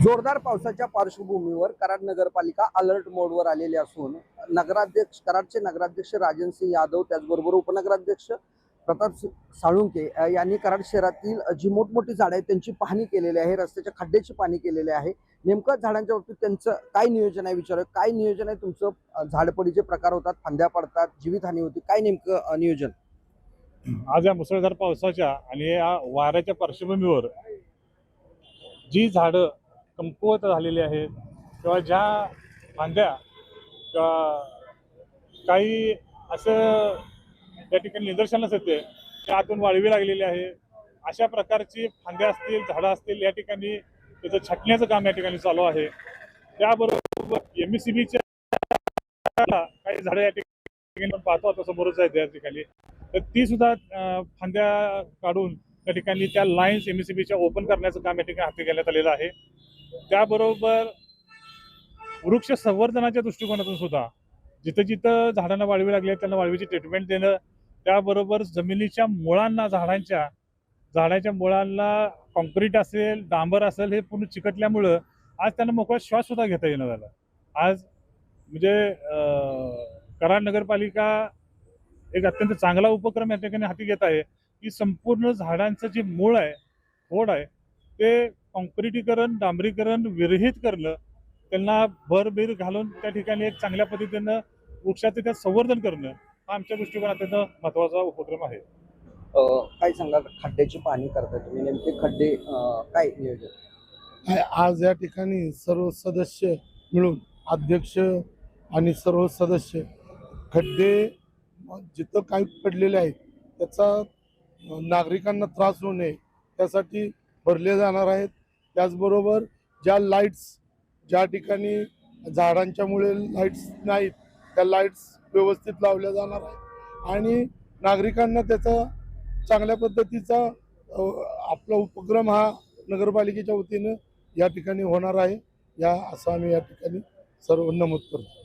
जोरदार पावसाच्या पार्श्वभूमीवर कराड नगरपालिका अलर्ट मोडवर आलेली असून कराडचे नगराध्यक्ष राजनसिंह यादव त्याचबरोबर उपनगराध्यक्ष प्रताप साळुंके यांनी कराड शहरातील जी मोठमोठी झाडं आहेत त्यांची पाहणी केलेली आहे, रस्त्याच्या खड्ड्याची पाहणी केलेली आहे। नेमकं झाडांच्या बाबतीत त्यांचं काय नियोजन आहे विचार काय नियोजन आहे तुमचं? झाडपडीचे प्रकार होतात, फांद्या पडतात, जीवितहानी होती, काय नेमकं नियोजन? आज या मुसळधार पावसाच्या आणि या वाऱ्याच्या पार्श्वभूमीवर जी झाडं कमकुवत झालेली आहेत किंवा ज्या फांद्या किंवा काही असं त्या ठिकाणी निदर्शनास येते त्या आतून वाळवी लागलेली आहे, अशा प्रकारची फांद्या असतील, झाडं असतील, या ठिकाणी त्याचं छाटण्याचं काम या ठिकाणी चालू आहे। त्याबरोबर MSCBच्या काही झाडं या ठिकाणी पाहतो आता समोरच आहेत त्या ठिकाणी, तर ती सुद्धा फांद्या काढून त्या ठिकाणी त्या लाईन्स MSCBच्या ओपन करण्याचं काम या ठिकाणी हाती घेण्यात आलेलं आहे। त्याबरोबर वृक्ष संवर्धनाच्या दृष्टिकोनातून सुद्धा जिथं जिथं झाडांना वाळवी लागली आहे त्यांना वाळवीची ट्रीटमेंट देणं, त्याबरोबर जमिनीच्या मुळांना झाडाच्या मुळांना कॉन्क्रीट असेल, डांबर असेल, हे पूर्ण चिकटल्यामुळं आज त्यांना मोकळा श्वास सुद्धा घेता येणं झालं। आज म्हणजे कराड नगरपालिका एक अत्यंत चांगला उपक्रम या ठिकाणी हाती घेत आहे की संपूर्ण झाडांचं जे मूळ आहे, खोड आहे, ते कॉन्क्रिटीकरण, डांबरीकरण, विरहित करणं, त्यांना भरबीर घालून त्या ठिकाणी एक चांगल्या पद्धतीनं वृक्षाचं त्या संवर्धन करणं हा आमच्या दृष्टिकोनात महत्त्वाचा उपक्रम आहे। काय सांगा, खड्ड्याची पाहणी करताय तुम्ही, नेमके खड्डे काय नियोजन? आज या ठिकाणी सर्व सदस्य मिळून अध्यक्ष आणि सर्व सदस्य खड्डे जिथं काही पडलेले आहेत त्याचा नागरिकांना त्रास होऊ नये त्यासाठी भरले जाणार आहेत। त्याचबरोबर ज्या लाईट्स ज्या ठिकाणी झाडांच्यामुळे लाईट्स नाहीत त्या लाईट्स व्यवस्थित लावल्या जाणार आहेत आणि नागरिकांना त्याचा चांगल्या पद्धतीचा आपला उपक्रम हा नगरपालिकेच्या वतीनं या ठिकाणी होणार आहे, असं आम्ही या ठिकाणी सर्व नमूद करतो।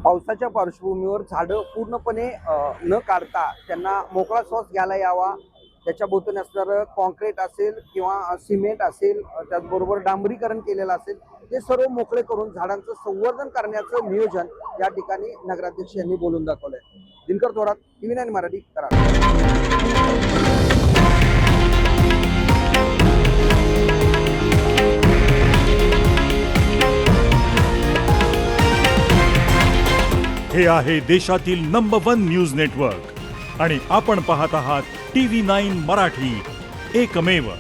पावसाच्या पार्श्वभूमीवर झाडं पूर्णपणे न काढता त्यांना मोकळा श्वास घ्यायला यावा, त्याच्या भोवताली असणारं कॉन्क्रीट असेल किंवा सिमेंट असेल, त्याचबरोबर डांबरीकरण केलेलं असेल, ते सर्व मोकळे करून झाडांचं संवर्धन करण्याचं नियोजन या ठिकाणी नगराध्यक्ष यांनी बोलून दाखवलंय। दिनकर थोरात, TV9 मराठी, कराड। हे आहे देशातील नंबर 1 न्यूज नेटवर्क आणि आपण पाहत आहात TV9 मराठी, एकमेव।